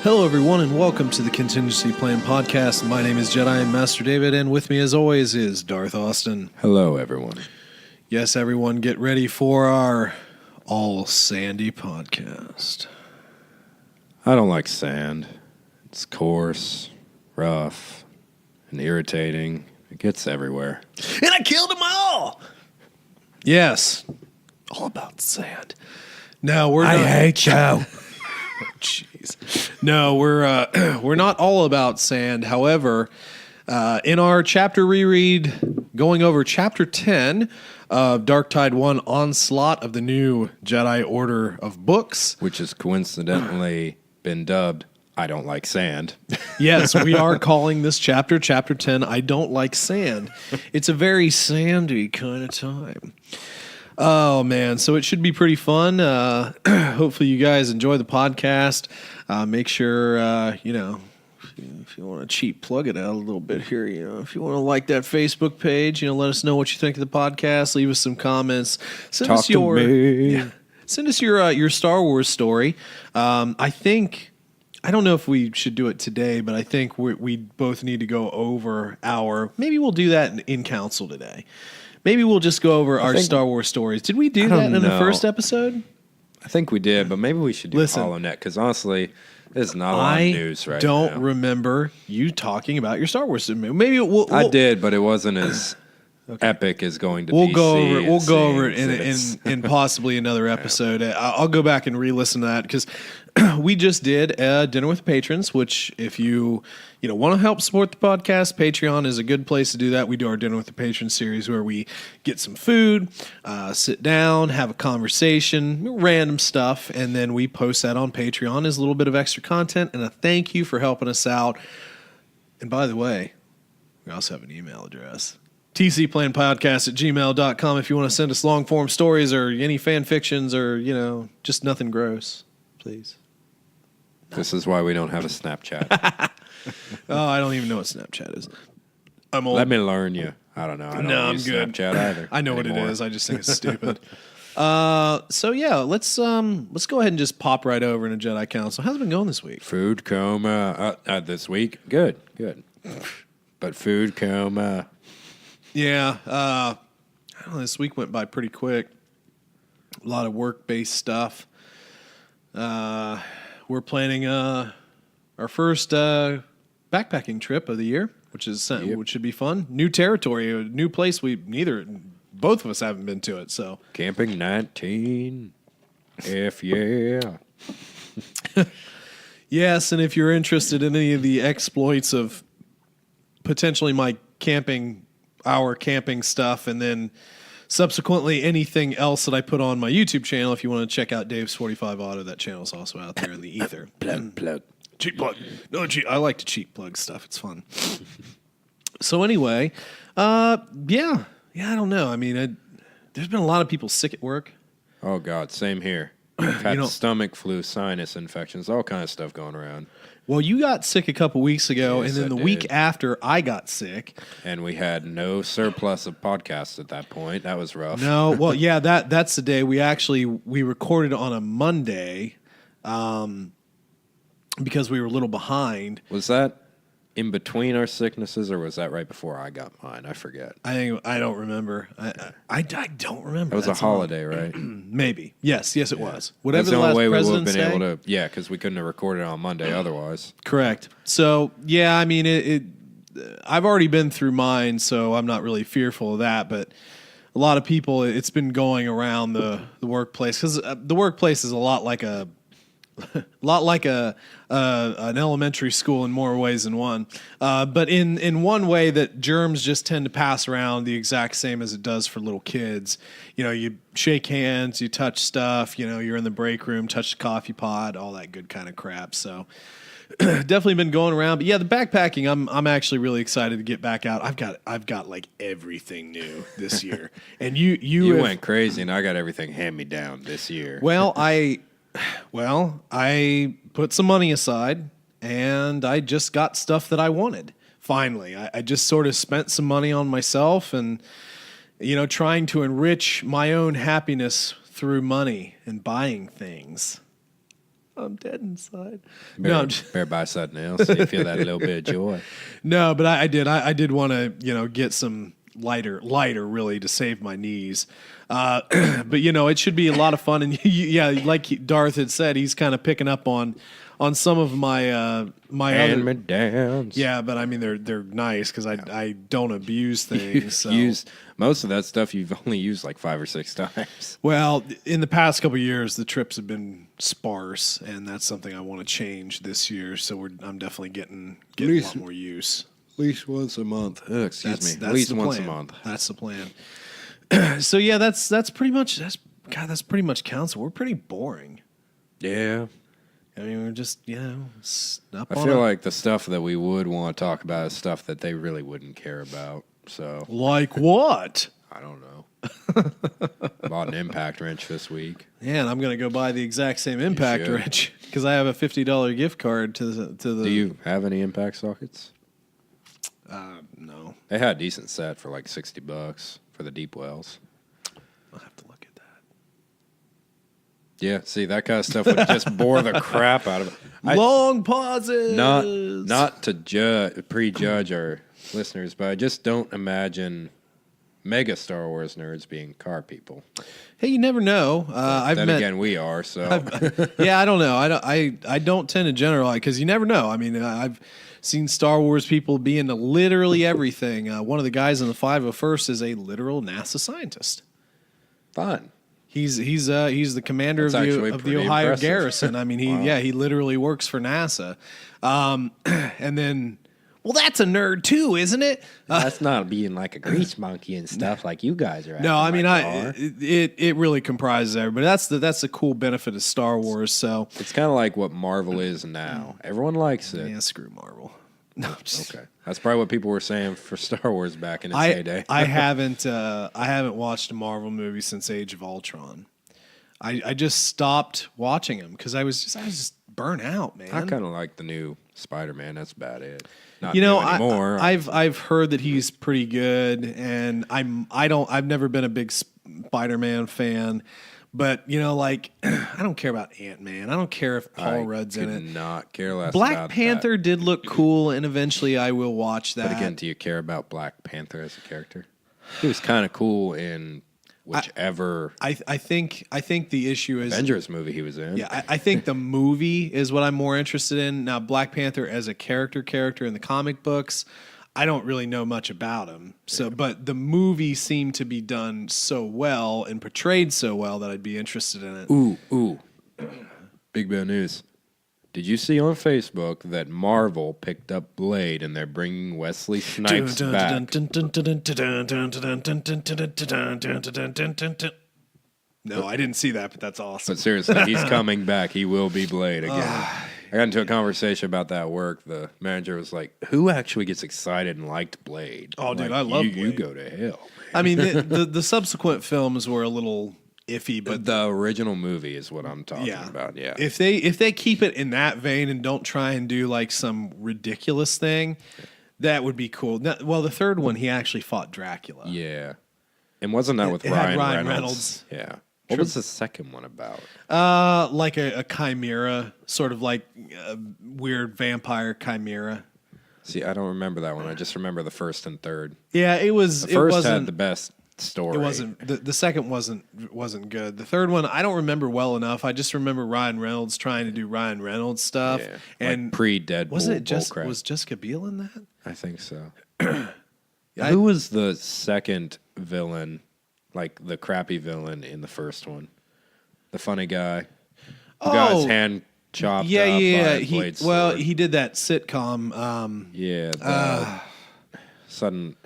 Hello, everyone, and welcome to the Contiengecy Plan Podcast. My name is Jedi Master David, and with me, as always, is Darth Austin. Hello, everyone. Yes, everyone, get ready for our All Sandy podcast. I don't like sand. It's coarse, rough, and irritating. It gets everywhere. And I killed them all! Yes, all about sand. No, we're not. I hate you. Oh, jeez. No, we're not all about sand. However, in our chapter reread, going over chapter 10 of Dark Tide 1 Onslaught of the new Jedi Order of books, Which has coincidentally been dubbed I Don't Like Sand. yes, we are calling this chapter 10, I Don't Like Sand. It's a very sandy kind of time. Oh, man. So it should be pretty fun. Hopefully you guys enjoy the podcast. Make sure, if you want to cheap plug it out a little bit here, if you want to like that Facebook page, let us know what you think of the podcast. Leave us some comments. Send us your Star Wars story. I don't know if we should do it today, but I think we both need to go over maybe we'll do that in council today. Maybe we'll just go over our Star Wars stories. Did we do that in the first episode? I think we did, but maybe we should do HoloNet, because honestly, there's not a lot of news right now. I don't remember you talking about your Star Wars movie. Maybe I did, but it wasn't as epic as going to DC. We'll go over it in possibly another episode. I'll go back and re-listen to that, because we just did Dinner with Patrons, which if you want to help support the podcast, Patreon is a good place to do that. We do our Dinner with the Patrons series where we get some food, sit down, have a conversation, random stuff, and then we post that on Patreon as a little bit of extra content and a thank you for helping us out. And by the way, we also have an email address. tcplanpodcast@gmail.com if you want to send us long-form stories or any fan fictions or, just nothing gross, please. This is why we don't have a Snapchat. Oh, I don't even know what Snapchat is. I'm old. Let me learn you. I don't know. I don't use good. Snapchat either. I know anymore. what it is. I just think it's stupid. So yeah, let's go ahead and just pop right over into Jedi Council. How's it been going this week? Food coma. This week, good. But food coma. Yeah. I don't know. This week went by pretty quick. A lot of work-based stuff. We're planning our first backpacking trip of the year, which should be fun. New territory, a new place both of us haven't been to it. So Camping 19. F yeah. Yes, and if you're interested in any of the exploits of potentially our camping stuff, and then subsequently anything else that I put on my YouTube channel, if you want to check out Dave's 45 Auto, that channel is also out there in the ether. Plug. Cheap plug. No, I like to cheap plug stuff. It's fun. So anyway, yeah, I don't know. I mean, there's been a lot of people sick at work. Oh, God, same here. I've had stomach flu, sinus infections, all kind of stuff going around. Well, you got sick a couple weeks ago, yes, and then the week after, I got sick. And we had no surplus of podcasts at that point. That was rough. No, well, yeah, that's the day we recorded on a Monday, because we were a little behind. Was that in between our sicknesses, or was that right before I got mine? I forget. I don't remember. I don't remember. It was a holiday, right? Maybe. Yes, it was. Whatever That's the only way we would have President's been Day. able to. Yeah, because we couldn't have recorded on Monday otherwise. Correct. So yeah, I mean I've already been through mine, so I'm not really fearful of that. But a lot of people, it's been going around the workplace, because the workplace is a lot like an elementary school in more ways than one. But in one way, that germs just tend to pass around the exact same as it does for little kids. You shake hands, you touch stuff, you're in the break room, touch the coffee pot, all that good kind of crap. So definitely been going around. But yeah, the backpacking, I'm actually really excited to get back out. I've got like everything new this year. And you went crazy, and I got everything hand me down this year. Well, I put some money aside, and I just got stuff that I wanted. Finally, I just sort of spent some money on myself, and trying to enrich my own happiness through money and buying things. I'm dead inside. Better buy something else so you feel that little bit of joy. No, but I did want to, get some lighter really to save my knees. But it should be a lot of fun. And yeah, like Darth had said, he's kind of picking up on some of my my Hand other me downs. Yeah, but I mean they're nice because I don't abuse things. So. Most of that stuff you've only used like 5 or 6 times. Well, in the past couple of years, the trips have been sparse, and that's something I want to change this year. So I'm definitely getting a lot more use. At least once a month. Excuse me. At Least once a month. That's the plan. So yeah, that's pretty much council. We're pretty boring. Yeah. I mean, we're just I feel like the stuff that we would want to talk about is stuff that they really wouldn't care about. So like what? I don't know. Bought an impact wrench this week. Yeah, and I'm gonna go buy the exact same impact wrench because I have a $50 gift card to the. Do you have any impact sockets? No. They had a decent set for like $60 for the deep wells. I'll have to look at that. Yeah, see, that kind of stuff would just bore the crap out of it. Long pauses. Not to prejudge our listeners, but I just don't imagine mega Star Wars nerds being car people. Hey, you never know. Again, we are. So yeah, I don't know. I don't tend to generalize because you never know. I mean, I've seen Star Wars people be into literally everything. One of the guys in the 501st is a literal NASA scientist. Fun. He's the commander of the Ohio impressive. Garrison. I mean, he literally works for NASA. And then, well, that's a nerd too, isn't it? That's not being like a grease monkey and stuff like you guys are. No, I mean, it really comprises everybody. That's the cool benefit of Star Wars. So it's kind of like what Marvel is now. Everyone likes it. Yeah, screw Marvel. No, okay. That's probably what people were saying for Star Wars back in its heyday. I haven't watched a Marvel movie since Age of Ultron. I just stopped watching them because I was just burnt out, man. I kind of like the new Spider-Man. That's about it. Not anymore. I've heard that he's pretty good, and I've never been a big Spider-Man fan. But, I don't care about Ant-Man. I don't care if Paul Rudd's in it. I could not care less Black about Panther that. did look cool, and eventually I will watch that. But again, do you care about Black Panther as a character? He was kind of cool in whichever I think the issue is Avengers movie he was in. Yeah, I think the movie is what I'm more interested in. Now, Black Panther as a character in the comic books, I don't really know much about him. So, but the movie seemed to be done so well and portrayed so well that I'd be interested in it. Ooh. Big bad news. Did you see on Facebook that Marvel picked up Blade and they're bringing Wesley Snipes back? No, I didn't see that, but that's awesome. But seriously, he's coming back. He will be Blade again. I got into a conversation about that at work. The manager was like, who actually gets excited and liked Blade? Oh, dude, I love Blade. You go to hell. I mean, the subsequent films were a little iffy, but the original movie is what I'm talking about. Yeah. If they keep it in that vein and don't try and do like some ridiculous thing, that would be cool. Well, the third one, he actually fought Dracula. Yeah. And wasn't that with Ryan Reynolds? Yeah. What was the second one about? Like a chimera, sort of like a weird vampire chimera. See, I don't remember that one. I just remember the first and third. Yeah, it was. The first had the best story. It wasn't. The second wasn't good. The third one, I don't remember well enough. I just remember Ryan Reynolds trying to do Ryan Reynolds stuff. Yeah, and like pre-Deadpool. Was Jessica Biel in that? I think so. Who was the second villain? Like the crappy villain in the first one, the funny guy who got his hand chopped. Yeah. He did that sitcom.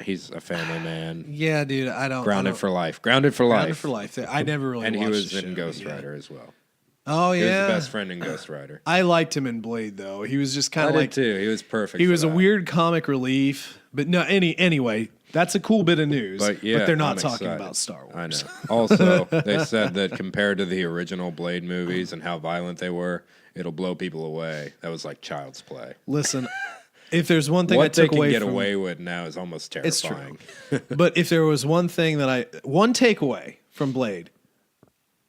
He's a family man. Yeah, dude. Grounded for life. I never really. And watched he was the in show, Ghost Rider as well. Oh yeah, he was the best friend in Ghost Rider. I liked him in Blade though. He was just kind of like too. He was perfect. He was a weird comic relief, but no. Anyway. That's a cool bit of news, but they're not talking about Star Wars. I know. Also, they said that compared to the original Blade movies and how violent they were, it'll blow people away. That was like child's play. Listen, if there's one thing I took away what they can get away with now is almost terrifying. It's true. But if there was one takeaway from Blade,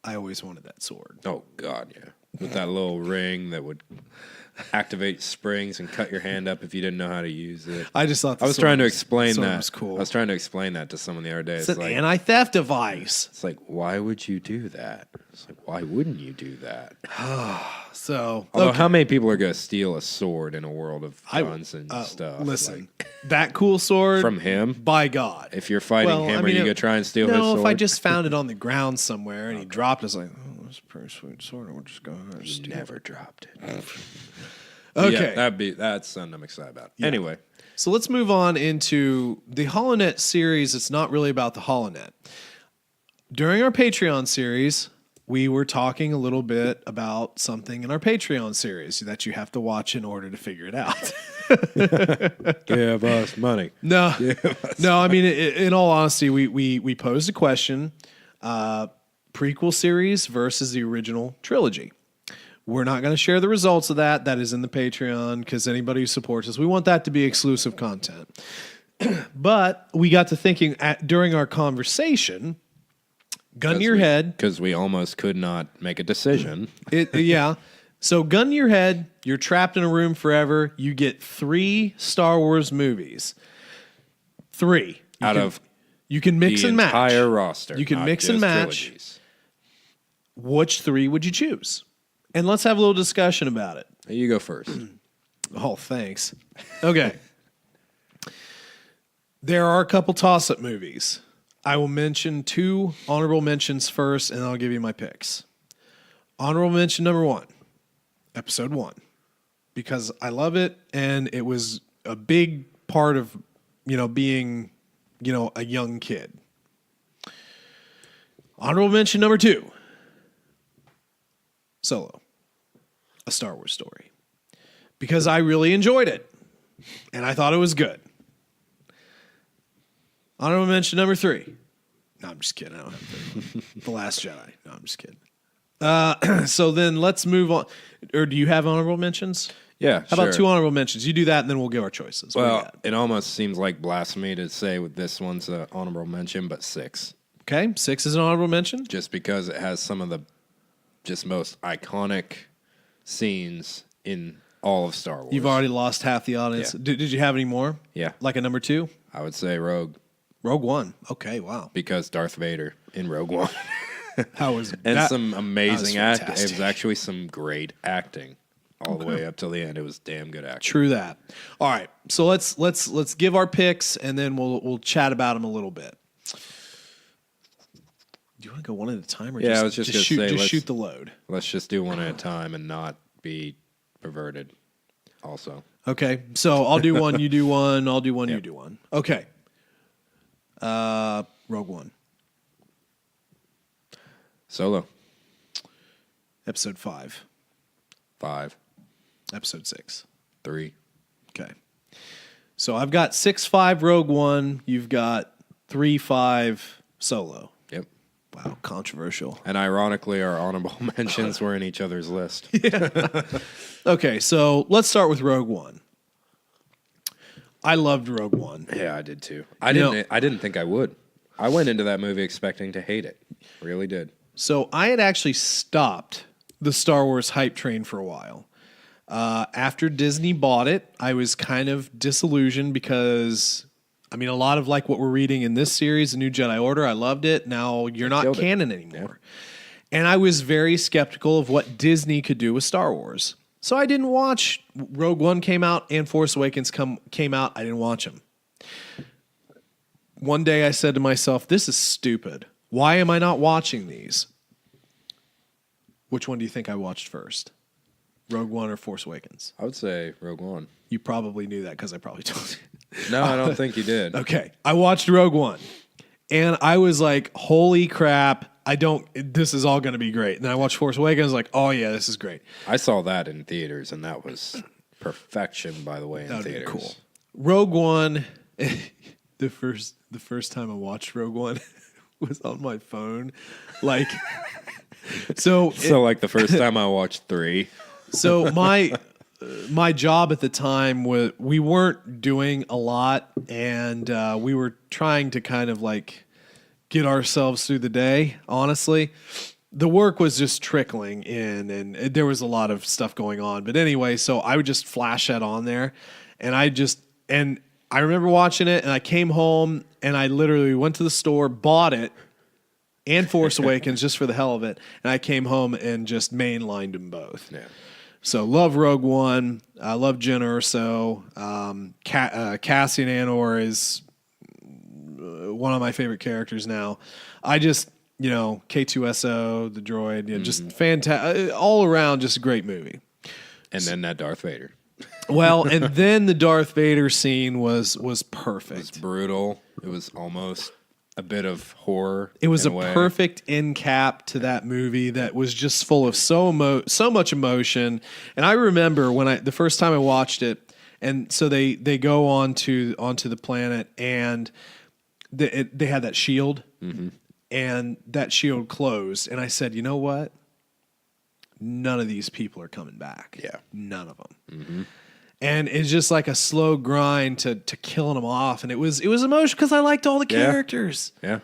I always wanted that sword. Oh God, yeah. with that little ring that would activate springs and cut your hand up if you didn't know how to use it. I just thought I was trying to explain that. Was cool. I was trying to explain that to someone the other day. It's an anti-theft device. It's like, why would you do that? It's like, why wouldn't you do that? So, although, how many people are going to steal a sword in a world of guns and stuff? Listen, that cool sword from him. By God, if you're fighting him, are you going to try and steal his sword? No, if I just found it on the ground somewhere and he dropped it, it's like, oh, that's a pretty sweet sword. We'll just go ahead and steal. Never dropped it. Okay, yeah, that's something I'm excited about. Yeah. Anyway, so let's move on into the HoloNet series. It's not really about the HoloNet. During our Patreon series, we were talking a little bit about something in our Patreon series that you have to watch in order to figure it out. Give us money. No. I mean, in all honesty, we posed a question: prequel series versus the original trilogy. We're not going to share the results of that. That is in the Patreon because anybody who supports us, we want that to be exclusive content. But we got to thinking during our conversation, gun to your head. Because we almost could not make a decision. Yeah. So gun to your head, you're trapped in a room forever. You get 3 Star Wars movies. 3. You can mix and match. The entire roster. You can mix and match. Trilogies. Which 3 would you choose? And let's have a little discussion about it. You go first. Oh, thanks. Okay. There are a couple toss-up movies. I will mention 2 honorable mentions first, and I'll give you my picks. Honorable mention number 1, Episode 1. Because I love it, and it was a big part of, being, a young kid. Honorable mention number 2, Solo. A Star Wars Story. Because I really enjoyed it. And I thought it was good. Honorable mention number 3. No, I'm just kidding. I don't have 3. The Last Jedi. No, I'm just kidding. So then let's move on. Or do you have honorable mentions? Yeah, How about 2 honorable mentions? You do that and then we'll give our choices. Well, it almost seems like blasphemy to say with this one's an honorable mention, but 6. Okay, 6 is an honorable mention. Just because it has some of the just most iconic scenes in all of Star Wars. You've already lost half the audience. Yeah. Did you have any more? Yeah. Like a number 2? I would say Rogue. Rogue One. Okay, wow. Because Darth Vader in Rogue One. Some amazing acting. It was actually some great acting all the way up till the end. It was damn good acting. True that. All right, so let's give our picks and then we'll chat about them a little bit. Do you want to go one at a time, or just shoot the load? Let's just do one at a time and not be perverted. Also, okay. So I'll do one, you do one. I'll do one, you do one. Okay. Rogue One. Solo. Episode 5. 5. Episode 6. 3. Okay. So I've got 6-5 Rogue One. You've got 3-5 Solo. Yep. Wow, controversial. And ironically, our honorable mentions were in each other's list. Yeah. Okay, so let's start with Rogue One. I loved Rogue One. Yeah, I did too. I didn't think I would. I went into that movie expecting to hate it. Really did. So I had actually stopped the Star Wars hype train for a while. After Disney bought it, I was kind of disillusioned because, a lot of like what we're reading in this series, The New Jedi Order, I loved it. Now you're not canon anymore. Yeah. And I was very skeptical of what Disney could do with Star Wars. So I didn't watch. Rogue One came out and Force Awakens came out. I didn't watch them. One day I said to myself, this is stupid. Why am I not watching these? Which one do you think I watched first? Rogue One or Force Awakens? I would say Rogue One. You probably knew that because I probably told you. No, I don't think you did. Okay. I watched Rogue One. And I was like, holy crap. This is all going to be great. And then I watched Force Awakens. I was like, oh yeah, this is great. I saw that in theaters, and that was perfection, by the way, in theaters. Cool. Rogue One, the first time I watched Rogue One was on my phone. Like, so like the first time I watched 3. So my job at the time was we weren't doing a lot, and we were trying to kind of like get ourselves through the day, honestly. the work was just trickling in, and there was a lot of stuff going on. But anyway, so I would just flash that on there, and I remember watching it, and I came home, and I literally went to the store, bought it, and Force Awakens just for the hell of it, and I came home and just mainlined them both. Yeah. So love Rogue One. I love Jyn Erso. Cassian Andor is one of my favorite characters now. I just, K2SO, the droid, just fantastic. All around, just a great movie. And then that Darth Vader. Well, and then the Darth Vader scene was perfect. It was brutal. It was almost a bit of horror. It was a perfect end cap to that movie that was just full of so much emotion. And I remember when the first time I watched it, and so they go onto the planet, and they had that shield, and that shield closed, and I said, you know what? None of these people are coming back. Yeah, none of them. And it's just like a slow grind to killing them off. And it was emotional because I liked all the characters. Yeah.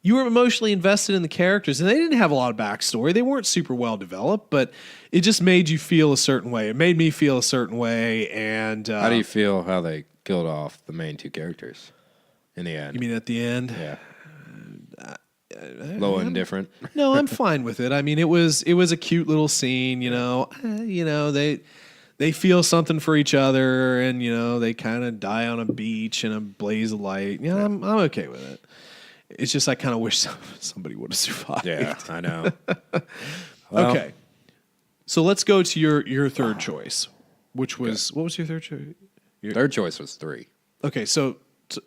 You were emotionally invested in the characters, and they didn't have a lot of backstory. They weren't super well developed, but it just made you feel a certain way. It made me feel a certain way. And how do you feel how they killed off the main two characters in the end? You mean at the end? Yeah. Low and different. No, I'm fine with it. I mean, it was a cute little scene. They feel something for each other, and they kind of die on a beach in a blaze of light. I'm okay with it. It's just I kind of wish somebody would have survived. Yeah, I know. Well, okay, so let's go to your third choice, which was what was your third choice? Third choice was 3. Okay, so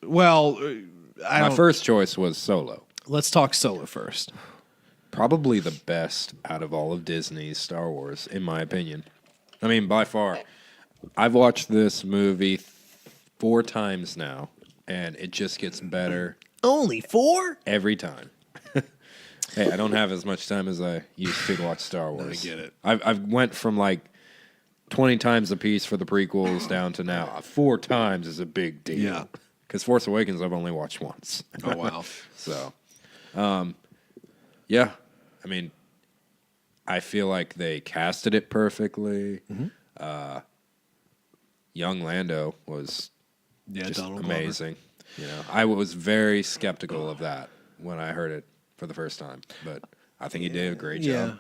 my first choice was Solo. Let's talk Solo first. Probably the best out of all of Disney's Star Wars, in my opinion. I mean, by far. I've watched this movie 4 times now, and it just gets better. Only 4? Every time. Hey, I don't have as much time as I used to watch Star Wars. I get it. I've went from like 20 times a piece for the prequels down to now 4 times is a big deal. Yeah. Because Force Awakens I've only watched once. Oh, wow. So, yeah. I mean, I feel like they casted it perfectly. Young Lando was just amazing. I was very skeptical of that when I heard it for the first time, but I think he did a great job.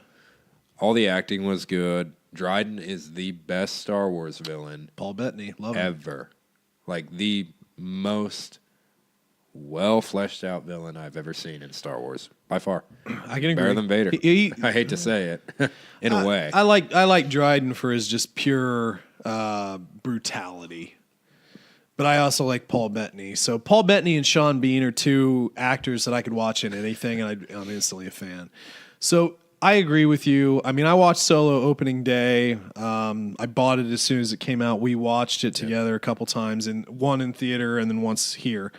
All the acting was good. Dryden is the best Star Wars villain. Paul Bettany, love him. Ever. Like the most well fleshed out villain I've ever seen in Star Wars by far. I can agree. Better than Vader. I hate to say it, in a way. I like Dryden for his just pure brutality, but I also like Paul Bettany. So Paul Bettany and Sean Bean are 2 actors that I could watch in anything, and I'm instantly a fan. So I agree with you. I mean, I watched Solo opening day. I bought it as soon as it came out. We watched it together a couple times, and one in theater and then once here.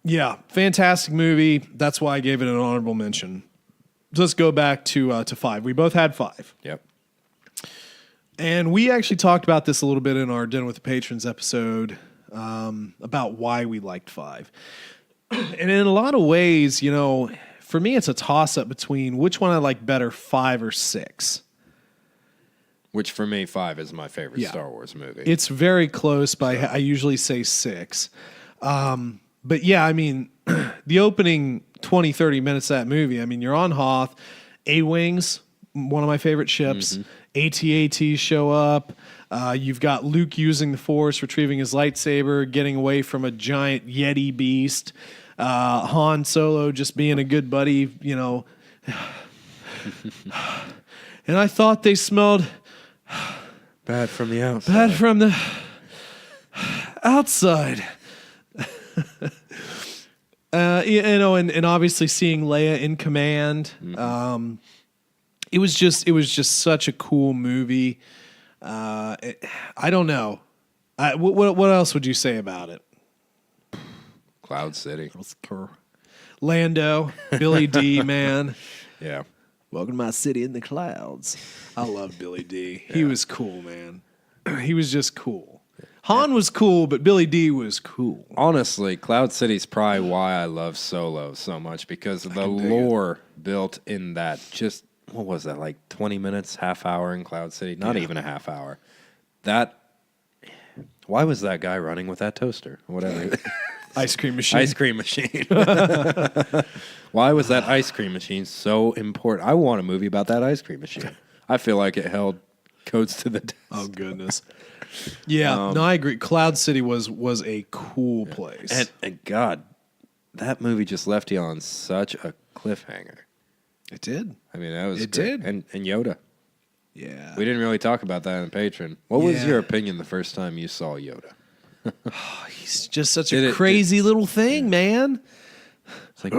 Yeah, fantastic movie. That's why I gave it an honorable mention. Let's go back to 5. We both had 5. Yep. And we actually talked about this a little bit in our Dinner with the Patrons episode about why we liked 5. And in a lot of ways, for me, it's a toss-up between which one I like better, 5 or 6. Which for me, 5 is my favorite Star Wars movie. It's very close, but I usually say 6. But yeah, I mean, the opening 20, 30 minutes of that movie, I mean, you're on Hoth, A-Wings, one of my favorite ships, AT-ATs show up, you've got Luke using the Force, retrieving his lightsaber, getting away from a giant Yeti beast, Han Solo just being a good buddy, and I thought they smelled bad from the outside. Bad from the outside. And obviously seeing Leia in command. It was just such a cool movie. I don't know. What else would you say about it? Cloud City. Lando, Billy D, man. Yeah. Welcome to my city in the clouds. I love Billy D. He was cool, man. He was just cool. Han was cool, but Billy D was cool. Honestly, Cloud City's probably why I love Solo so much, because of the lore built in that. Just, what was that, like 20 minutes, half hour in Cloud City? Not even a half hour. Why was that guy running with that toaster? Whatever. Ice cream machine. Ice cream machine. Why was that ice cream machine so important? I want a movie about that ice cream machine. I feel like it held codes to the desk. Oh, goodness. Yeah, no, I agree. Cloud City was a cool place. And God, that movie just left you on such a cliffhanger. It did. I mean, that was It great. did. And Yoda. Yeah. We didn't really talk about that in Patreon. What was your opinion the first time you saw Yoda? He's just such a crazy little thing, man. It's like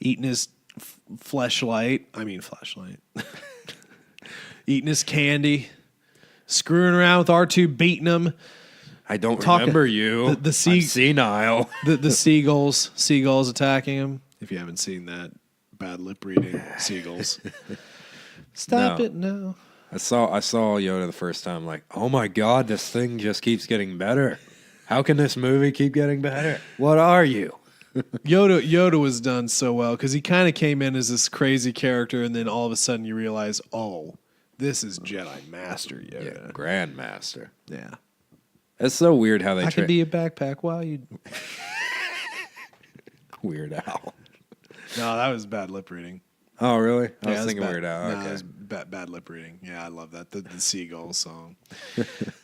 eating his flashlight. Eating his candy, screwing around with R2, beating him. I don't remember you. I'm senile. The seagulls attacking him. If you haven't seen that, bad lip reading. Seagulls. Stop it now. I saw Yoda the first time, like, oh my God, this thing just keeps getting better. How can this movie keep getting better? What are you? Yoda was done so well because he kind of came in as this crazy character, and then all of a sudden you realize, oh, this is Jedi Master Yoda. Yeah, Grandmaster. Yeah. It's so weird how they I could be a backpack while you... Weird Al. No, that was bad lip reading. Oh, really? I was was thinking bad. Weird Al. No, Okay. it was bad lip reading. Yeah, I love that. The Seagull song.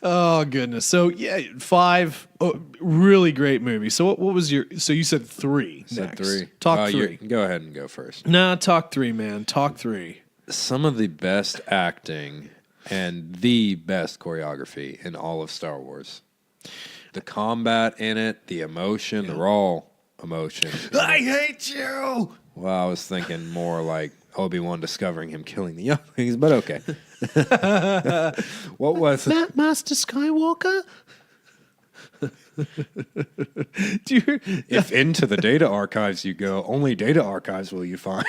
Oh, goodness. So, yeah, 5. Oh, really great movie. So, what was your... So, you said 3 Said next. 3. Talk 3. Go ahead and go first. Nah, talk 3, man. Talk 3. Some of the best acting and the best choreography in all of Star Wars. The combat in it, the emotion, the raw emotion. I hate you! Well, I was thinking more like Obi-Wan discovering him killing the younglings, but okay. What was it? That Master Skywalker? If into the data archives you go, only data archives will you find.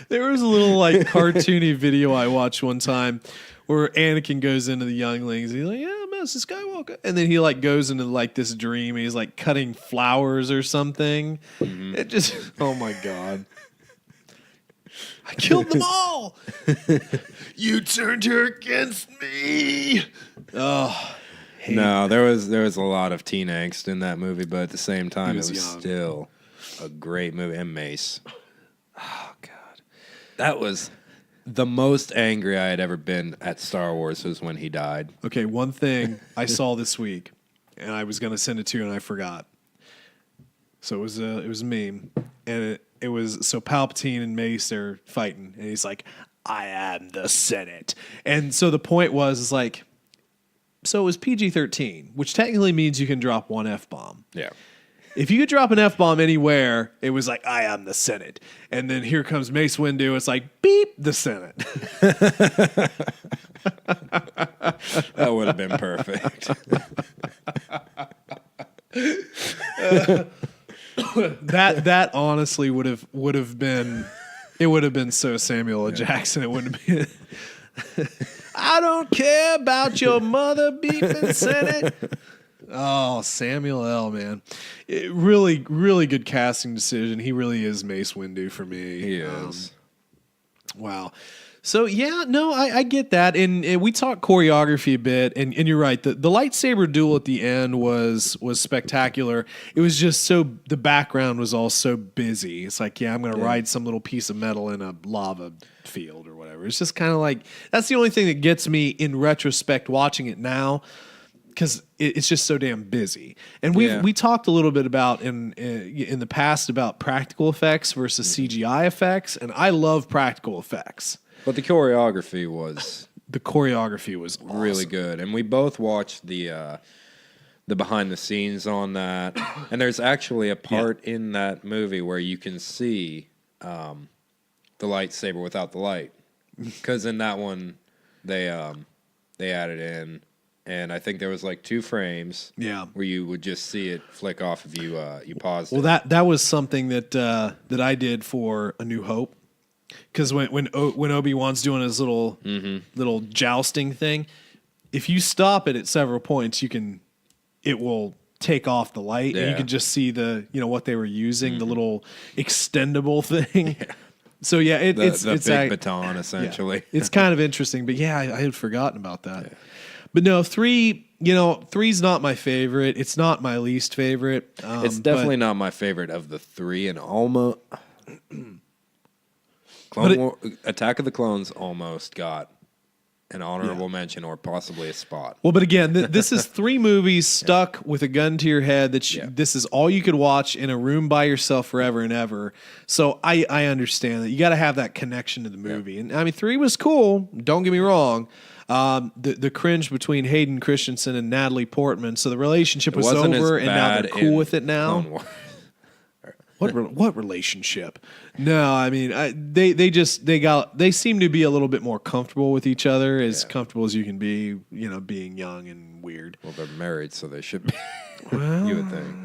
There was a little like cartoony video I watched one time where Anakin goes into the younglings. He's like, "Yeah, Master Skywalker," and then he like goes into like this dream. And he's like cutting flowers or something. Mm-hmm. It just, oh my God! I killed them all. You turned her against me. Oh. No, there was a lot of teen angst in that movie, but at the same time, it was young. still a great movie. And Mace. Oh, God. That was the most angry I had ever been at Star Wars was when he died. Okay, one thing I saw this week, and I was going to send it to you, and I forgot. So it was a meme, and it was, so Palpatine and Mace are fighting, and he's like, I am the Senate. And so the point was like, so it was PG-13, which technically means you can drop one F-bomb. Yeah. If you could drop an F-bomb anywhere, it was like, I am the Senate. And then here comes Mace Windu. It's like, beep, the Senate. That would have been perfect. That honestly would have been, it would have been so Samuel L. Jackson. It wouldn't have been... I don't care about your mother beeping Senate. Oh, Samuel L., man. Really, really good casting decision. He really is Mace Windu for me. He is. Wow. So, yeah, no, I get that. And we talked choreography a bit, and you're right. The lightsaber duel at the end was spectacular. It was just so, the background was all so busy. It's like, yeah, I'm going to ride some little piece of metal in a lava field or whatever. It's just kind of like, that's the only thing that gets me in retrospect watching it now, because it's just so damn busy. And we talked a little bit about in the past about practical effects versus CGI effects, and I love practical effects. But the choreography was awesome. Really good, and we both watched the behind the scenes on that. And there's actually a part in that movie where you can see the lightsaber without the light, because in that one they added in, and I think there was like 2 frames where you would just see it flick off if you paused. Well, that was something that I did for A New Hope. Because when Obi-Wan's doing his little jousting thing, if you stop it at several points, it will take off the light, and you can just see what they were using, the little extendable thing. Yeah. So yeah, it's big baton essentially. Yeah, it's kind of interesting, but yeah, I had forgotten about that. Yeah. But no, 3, 3's not my favorite. It's not my least favorite. It's definitely not my favorite of the 3, and almost Attack of the Clones almost got an honorable mention or possibly a spot. Well, but again, this is 3 movies stuck with a gun to your head this is all you could watch in a room by yourself forever and ever. So I understand that. You got to have that connection to the movie. Yeah. And I mean, 3 was cool. Don't get me wrong. The cringe between Hayden Christensen and Natalie Portman. So the relationship was over, and now they're cool with it now. What relationship? No, I mean they seem to be a little bit more comfortable with each other, as comfortable as you can be, being young and weird. Well, they're married, so they should be. Well, you would think.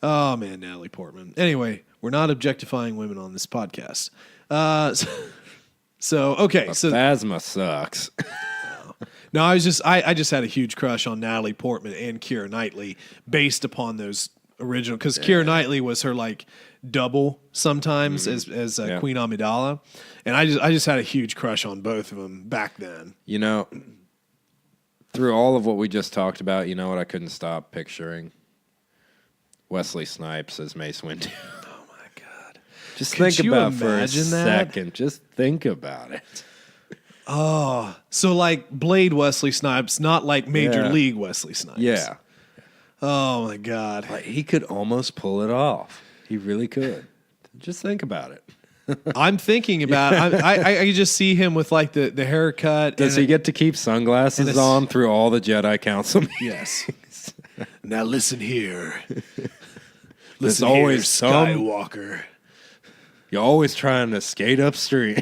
Oh man, Natalie Portman. Anyway, we're not objectifying women on this podcast. So Phasma sucks. No, I just had a huge crush on Natalie Portman and Keira Knightley based upon those original, because Keira Knightley was her like double sometimes as Queen Amidala, and I just had a huge crush on both of them back then. Through all of what we just talked about, you know what I couldn't stop picturing? Wesley Snipes as Mace Windu. Oh my God! Just think about for a second. Just think about it. Oh, so like Blade Wesley Snipes, not like Major League Wesley Snipes. Yeah. Oh my God! Like, he could almost pull it off. He really could. Just think about it. I'm thinking about it. I just see him with like the haircut. Does he get to keep sunglasses on through all the Jedi Council meetings? Yes. Now listen here. There's always Skywalker. You're always trying to skate upstream.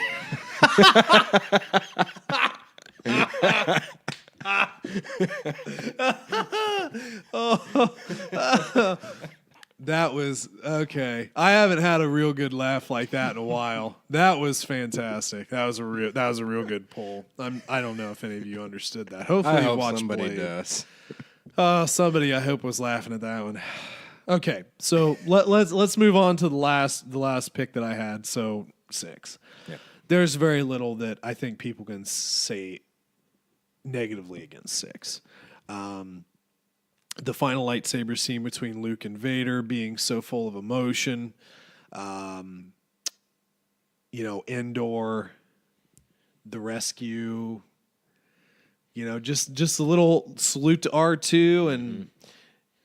That was okay. I haven't had a real good laugh like that in a while. That was fantastic. That was a real good pull. I don't know if any of you understood that. Hopefully, you watched somebody Blade. does. Somebody I hope was laughing at that one. Okay, so let's move on to the last pick that I had. So 6. Yeah. There's very little that I think people can say negatively against 6. The final lightsaber scene between Luke and Vader being so full of emotion. Endor, the rescue. Just a little salute to R2, and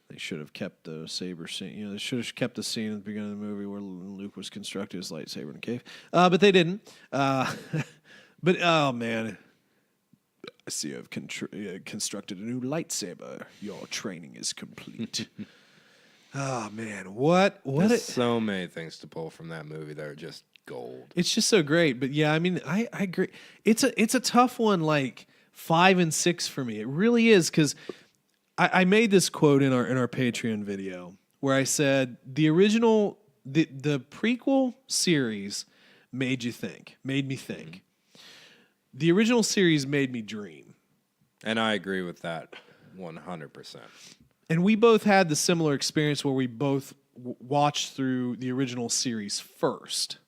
they should have kept the saber scene. They should have kept the scene at the beginning of the movie where Luke was constructing his lightsaber in a cave. But they didn't. But oh man, I see you have constructed a new lightsaber. Your training is complete. Oh man, what? There's so many things to pull from that movie that are just gold. It's just so great. But yeah, I mean, I agree. It's a tough one. Like 5 and 6 for me. It really is, because I made this quote in our Patreon video where I said the prequel series made me think. Mm-hmm. The original series made me dream. And I agree with that 100%. And we both had the similar experience where we both watched through the original series first.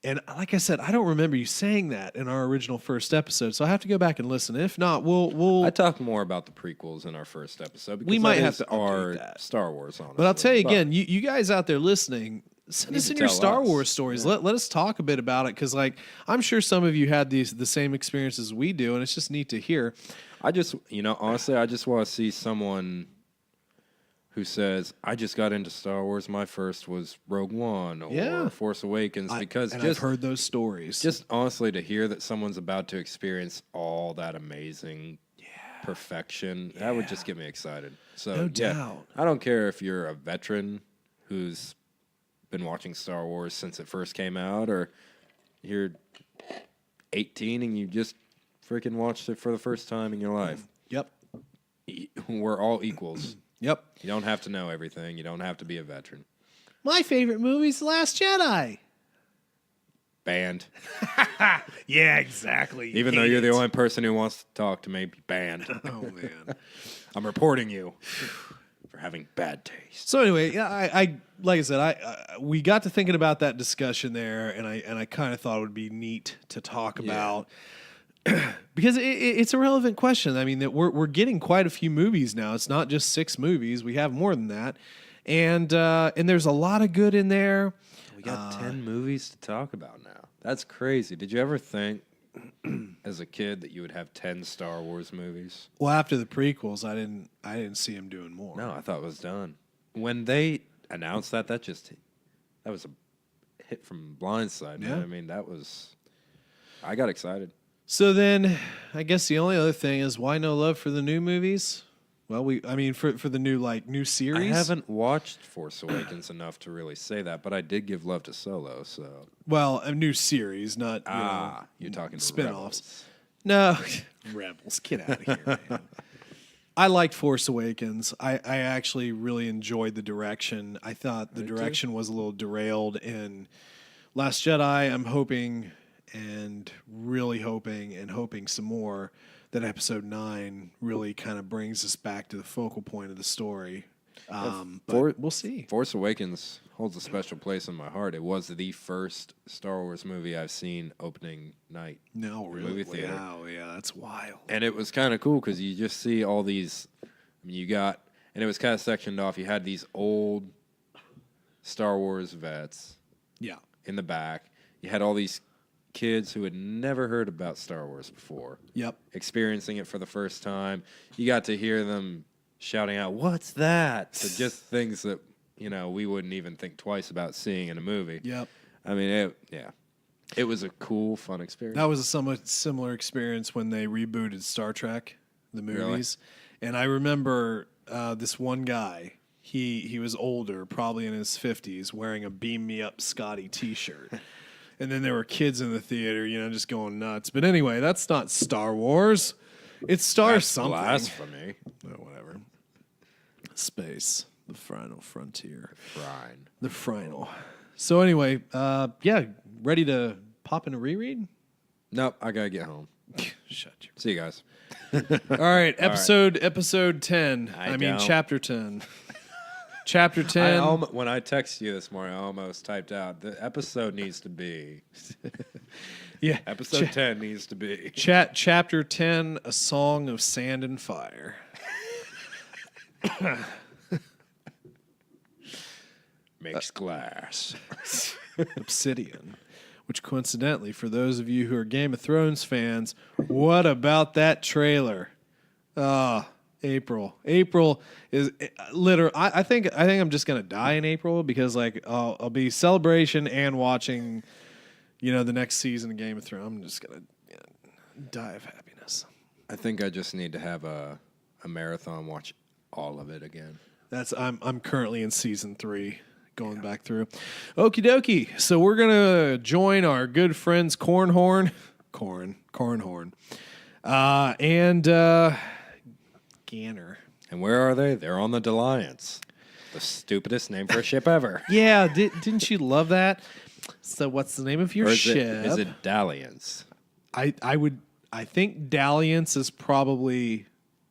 And like I said, I don't remember you saying that in our original first episode, so I have to go back and listen. If not, we'll. I talked more about the prequels in our first episode because we might have to update that. Star Wars, honestly. But I'll tell you again, you guys out there listening, send us in your Star Wars stories. Yeah. Let us talk a bit about it, because like I'm sure some of you had the same experiences we do, and it's just neat to hear. I just, honestly, I just want to see someone who says, I just got into Star Wars. My first was Rogue One or Force Awakens. I've heard those stories. Just honestly to hear that someone's about to experience all that amazing perfection, that would just get me excited. So, no doubt. I don't care if you're a veteran who's been watching Star Wars since it first came out, or you're 18 and you just freaking watched it for the first time in your life. Yep. We're all equals. Yep. You don't have to know everything. You don't have to be a veteran. My favorite movie is The Last Jedi. Banned. Yeah, exactly. Even though you're the only person who wants to talk to me, banned. Oh, man. I'm reporting you for having bad taste. So anyway, yeah, I like I said, we got to thinking about that discussion there, and I kind of thought it would be neat to talk about because it's a relevant question. I mean, that we're getting quite a few movies now. It's not just 6 movies; we have more than that, and there's a lot of good in there. We got 10 movies to talk about now. That's crazy. Did you ever think, as a kid, that you would have 10 Star Wars movies? Well, after the prequels, I didn't see him doing more. No, I thought it was done. When they announced that was a hit from Blindside. Man. Yeah. I mean, I got excited. So then, I guess the only other thing is why no love for the new movies? Well, for the new series. I haven't watched Force Awakens enough to really say that, but I did give love to Solo. So, Well, a new series, not you're talking spin-offs. Rebels. No, Rebels, get out of here, man. I liked Force Awakens. I actually really enjoyed the direction. I thought the direction was a little derailed in Last Jedi. I'm hoping and really hoping some more that Episode 9 really kind of brings us back to the focal point of the story. But we'll see. Force Awakens holds a special place in my heart. It was the first Star Wars movie I've seen opening night. No, really? Movie theater. Wow, yeah, that's wild. And it was kind of cool because you just see all these. I mean, and it was kind of sectioned off. You had these old Star Wars vets. Yeah. In the back. You had all these kids who had never heard about Star Wars before. Yep. Experiencing it for the first time. You got to hear them shouting out, "What's that?" So just things that, we wouldn't even think twice about seeing in a movie. Yep. I mean, it was a cool, fun experience. That was a somewhat similar experience when they rebooted Star Trek, the movies. Really? And I remember this one guy, he was older, probably in his 50s, wearing a Beam Me Up Scotty t-shirt. And then there were kids in the theater, just going nuts. But anyway, that's not Star Wars. It's something. Blasphemy. Oh, whatever. Space. The final frontier. The final. So anyway, ready to pop in a reread? Nope, I gotta get home. Shut your. See you guys. All right, episode 10. Chapter 10. Chapter 10. When I texted you this morning, I almost typed out the episode needs to be. Yeah, episode 10 needs to be. Chapter 10, A Song of Sand and Fire. Makes glass. Obsidian. Which coincidentally, for those of you who are Game of Thrones fans, what about that trailer? April. April is literally. I think I'm just gonna die in April because I'll be celebration and watching, the next season of Game of Thrones. I'm just gonna die of happiness. I think I just need to have a marathon watch all of it again. I'm currently in season 3. Going back through. Okie dokie. So we're going to join our good friends Cornhorn, and Ganner. And where are they? They're on the Dalliance. The stupidest name for a ship ever. Yeah, didn't you love that? So what's the name of your ship? Is it Dalliance? I think Dalliance is probably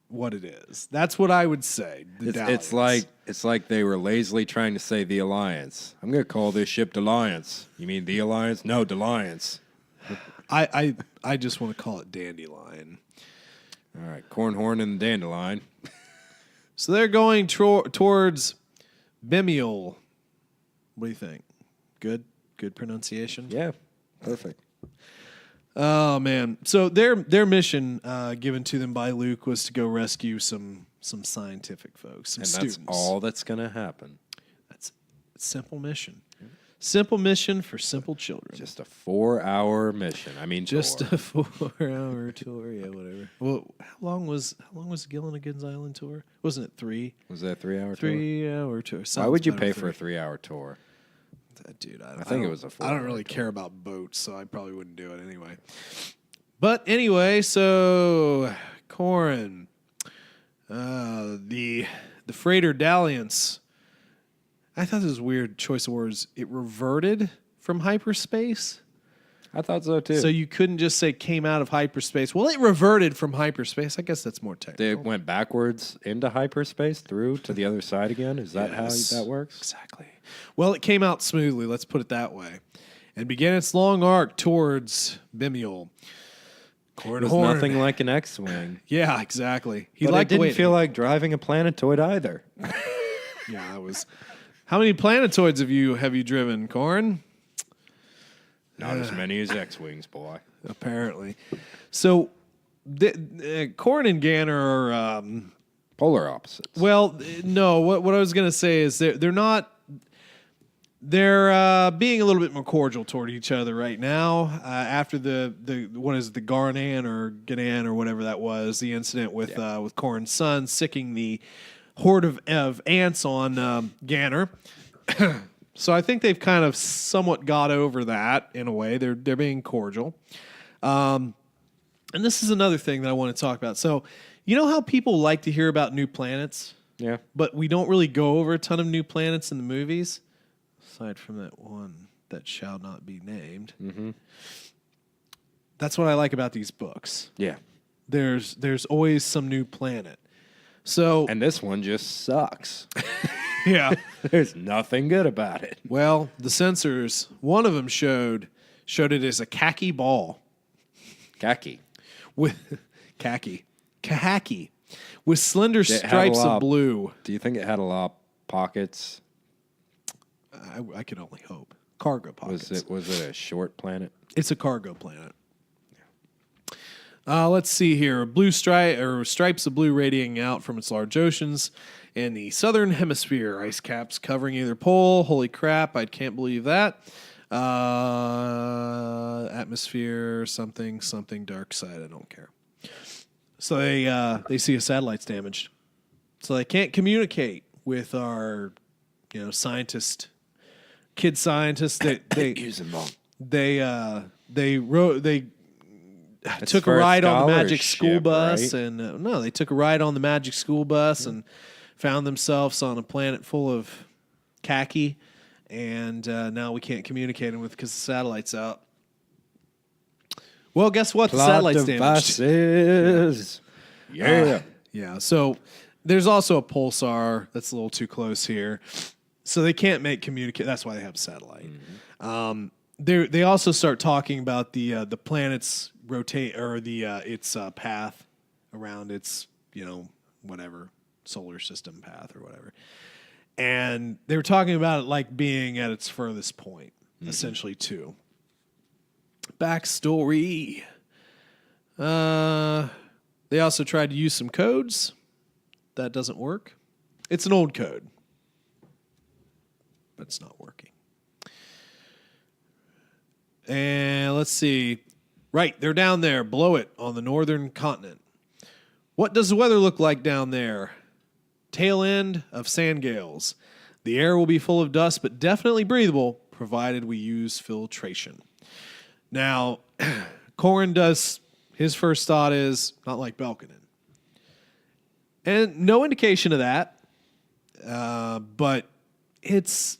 what it is. That's what I would say. It's like they were lazily trying to say the Alliance. I'm going to call this ship Dalliance. You mean the Alliance? No, Dalliance. I just want to call it Dandelion. All right, Cornhorn and the Dandelion. So they're going towards Bimiol. What do you think? Good pronunciation? Yeah, perfect. Oh man! So their mission given to them by Luke was to go rescue some scientific folks, some students. That's all that's going to happen. That's a simple mission. Simple mission for simple children. Just a 4-hour mission. I mean, just a 4-hour tour. Yeah, whatever. Well, how long was Gilligan's Island tour? Wasn't it 3? Was that a 3-hour tour? 3-hour tour. Why would you pay for a 3-hour tour? Dude, I think it was a 4-hour. I don't really care about boats, so I probably wouldn't do it anyway. But anyway, so Corrin, the freighter Dalliance. I thought this was a weird choice of words. It reverted from hyperspace. I thought so too. So you couldn't just say came out of hyperspace. Well, it reverted from hyperspace. I guess that's more technical. They went backwards into hyperspace through to the other side again? Is that how that works? Exactly. Well, it came out smoothly, let's put it that way, and began its long arc towards Bimial. It was nothing like an X-Wing. Yeah, exactly. But it didn't feel like driving a planetoid either. Yeah, it was. How many planetoids have you driven, Corrin? Not as many as X-Wings, boy. Apparently. So, Corrin and Ganner are polar opposites. Well, no. What I was going to say is they're not. They're being a little bit more cordial toward each other right now after the what is it, the Garnan or Ganan or whatever that was, the incident with Corrin's son sicking the horde of ants on Ganner. So I think they've kind of somewhat got over that in a way. They're being cordial. And this is another thing that I want to talk about. So you know how people like to hear about new planets? Yeah. But we don't really go over a ton of new planets in the movies, aside from that one that shall not be named. Mm-hmm. That's what I like about these books. Yeah. There's always some new planet. So and this one just sucks. Yeah. There's nothing good about it. Well, the censors, one of them showed it as a khaki ball. Khaki. With kahaki. With slender stripes of blue. Do you think it had a lot of pockets? I can only hope. Cargo pockets. Was it a short planet? It's a cargo planet. Let's see here. Blue stripes of blue radiating out from its large oceans. In the southern hemisphere, ice caps covering either pole. Holy crap, I can't believe that. Atmosphere, something dark side, I don't care. So they see a satellite's damaged. So they can't communicate with our scientists. Kid scientists, they use them all. They took a ride on the magic school bus, right? and they took a ride on the magic school bus and found themselves on a planet full of khaki, and now we can't communicate with because the satellite's out. Well, guess what? The satellite's damaged. Yeah. So there's also a pulsar that's a little too close here. So they can't make communicate. That's why they have a satellite. Mm-hmm. They also start talking about the planet's rotate or its path around its whatever solar system path or whatever, and they were talking about it like being at its furthest point, essentially too. Backstory. They also tried to use some codes. That doesn't work. It's an old code. But it's not working. And let's see. Right, they're down there, below it, on the northern continent. What does the weather look like down there? Tail end of sand gales. The air will be full of dust, but definitely breathable, provided we use filtration. Now, Corrin does, his first thought is, not like Belkanen. And no indication of that, but it's,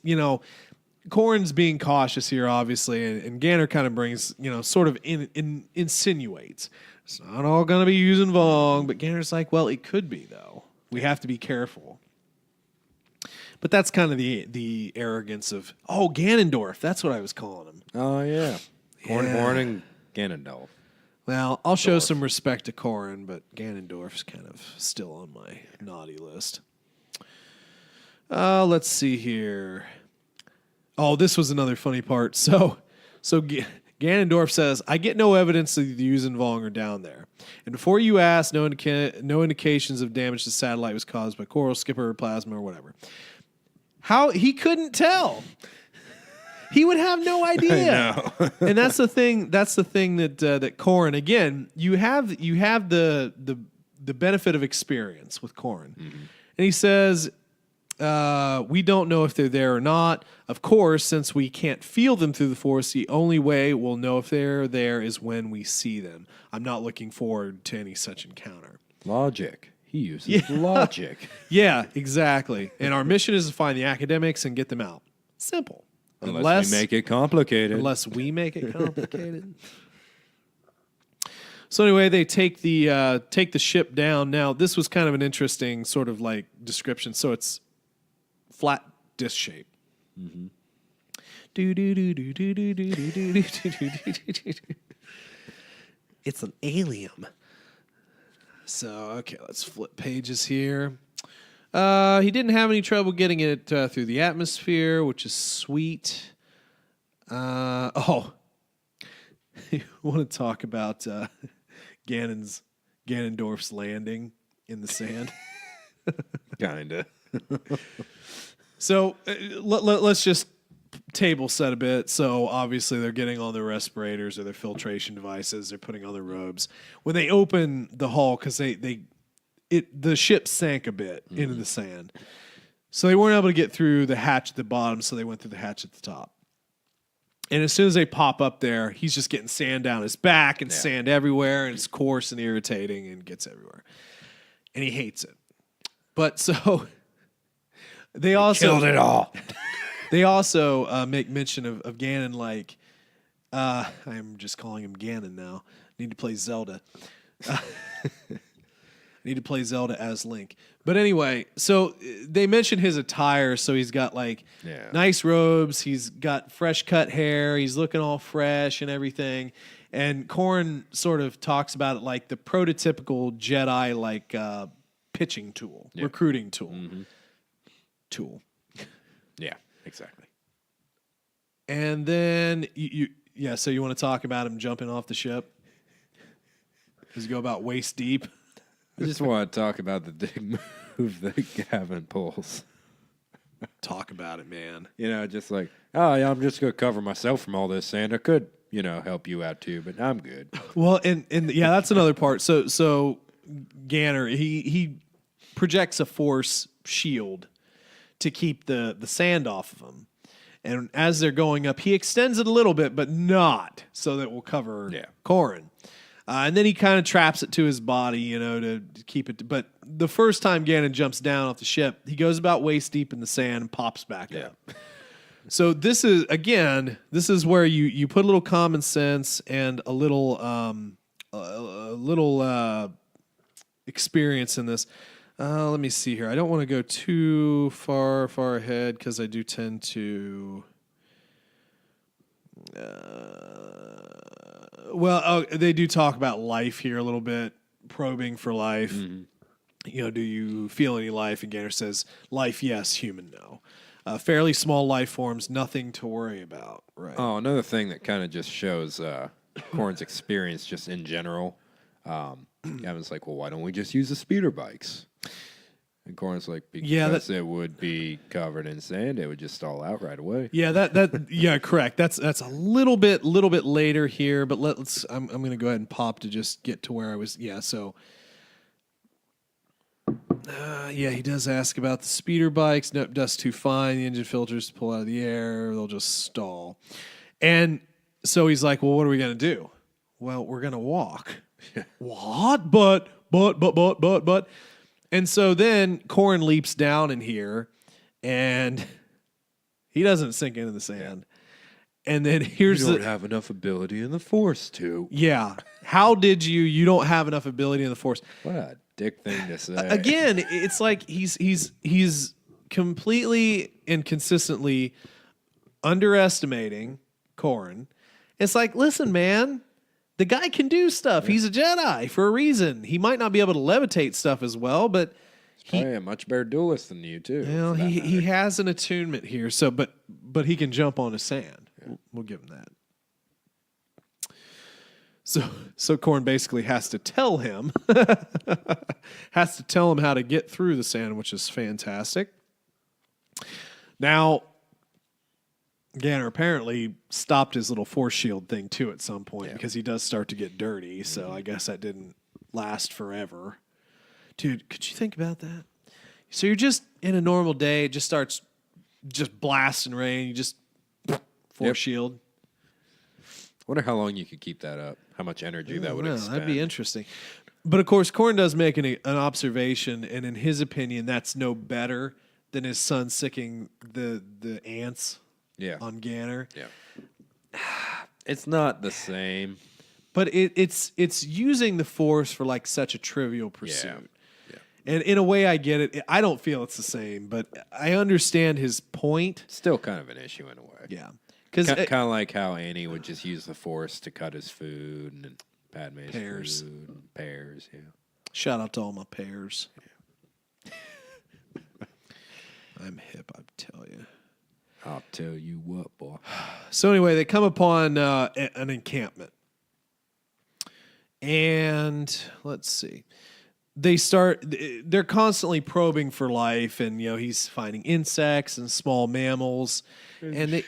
Corrin's being cautious here, obviously, and Ganner kind of brings, sort of insinuates. It's not all going to be using Vong, but Ganner's like, well, it could be, though. We have to be careful. But that's kind of the arrogance of, Ganondorf. That's what I was calling him. Oh, yeah. Horn and Ganondorf. Well, I'll show some respect to Corrin, but Ganondorf's kind of still on my naughty list. Let's see here. Oh, this was another funny part. So Ganondorf says, I get no evidence that the Yuz and Vong are down there. And before you ask, no indications of damage to the satellite was caused by coral, skipper, plasma, or whatever. How? He couldn't tell. He would have no idea. I know. And that's the thing. That's the thing that Corrin, again, you have the benefit of experience with Corrin. Mm-hmm. And he says, we don't know if they're there or not. Of course, since we can't feel them through the Force, the only way we'll know if they're there is when we see them. I'm not looking forward to any such encounter. Logic. He uses logic. Yeah, exactly. And our mission is to find the academics and get them out. Simple. Unless we make it complicated. Unless we make it complicated. So anyway, they take the ship down. Now, this was kind of an interesting sort of like description. So it's flat disc shape. Mm-hmm. It's an alien. So, okay, let's flip pages here. He didn't have any trouble getting it through the atmosphere, which is sweet. You want to talk about Ganondorf's landing in the sand? Kinda. So let's just table set a bit. So obviously they're getting on their respirators or their filtration devices. They're putting on their robes. When they open the hull, because the ship sank a bit into the sand, so they weren't able to get through the hatch at the bottom. So they went through the hatch at the top. And as soon as they pop up there, he's just getting sand down his back and sand everywhere, and it's coarse and irritating and gets everywhere. And he hates it. But so they also killed it all. They also make mention of Ganon like, I'm just calling him Ganon now. Need to play Zelda. Need to play Zelda as Link. But anyway, so they mention his attire. So he's got like nice robes. He's got fresh cut hair. He's looking all fresh and everything. And Corrin sort of talks about it like the prototypical Jedi like pitching tool, recruiting tool. Mm-hmm. Tool. Yeah, exactly. And then so you want to talk about him jumping off the ship? Does he go about waist deep? I just want to talk about the big move that Gavin pulls. Talk about it, man. You know, just like, oh, yeah, I'm just going to cover myself from all this sand. I could, help you out too, but I'm good. Well, and that's another part. So Ganner, he projects a force shield to keep the sand off of him. And as they're going up, he extends it a little bit, but not so that it will cover Corrin. And then he kind of traps it to his body, to keep it. But the first time Ganon jumps down off the ship, he goes about waist deep in the sand and pops back up. So this is where you put a little common sense and a little experience in this. Let me see here. I don't want to go too far ahead because I do tend to. They do talk about life here a little bit, probing for life. Mm-hmm. Do you feel any life? And Gander says, life, yes, human, no. Fairly small life forms, nothing to worry about. Right. Oh, another thing that kind of just shows Corrin's experience just in general. Gavin's like, well, why don't we just use the speeder bikes? And Corrin's like, because it would be covered in sand, it would just stall out right away. Yeah, correct. That's a little bit later here, but I'm going to go ahead and pop to just get to where I was. Yeah, so he does ask about the speeder bikes. Nope, dust too fine. The engine filters pull out of the air. They'll just stall. And so he's like, well, what are we going to do? Well, we're going to walk. What? But. And so then Corrin leaps down in here, and he doesn't sink into the sand. And then here's you don't have enough ability in the Force to. Yeah. How did you? You don't have enough ability in the Force. What a dick thing to say. Again, it's like he's completely and consistently underestimating Corrin. It's like, listen, man. The guy can do stuff. He's a Jedi for a reason. He might not be able to levitate stuff as well, but he's probably a much better duelist than you too. Well, he has an attunement here. So, but he can jump on the sand. Yeah. We'll give him that. So Corrin basically has to tell him how to get through the sand, which is fantastic. Now, Ganner apparently stopped his little force shield thing too at some point because he does start to get dirty. So I guess that didn't last forever. Dude, could you think about that? So you're just in a normal day, it just starts just blasting rain. You just force shield. Wonder how long you could keep that up. How much energy that would expend. That'd be interesting. But of course, Corrin does make an observation, and in his opinion, that's no better than his son sicking the ants on Ganner. Yeah. It's not the same. But it's using the Force for like such a trivial pursuit. Yeah. And in a way, I get it. I don't feel it's the same, but I understand his point. Still kind of an issue in a way. Yeah. Kind of like how Annie would just use the Force to cut his food and Padme's Pears. food and pears. Yeah. Shout out to all my pears. Yeah. I'm hip, I tell you. I'll tell you what, boy. So anyway, they come upon an encampment. And let's see. They're constantly probing for life, and he's finding insects and small mammals. And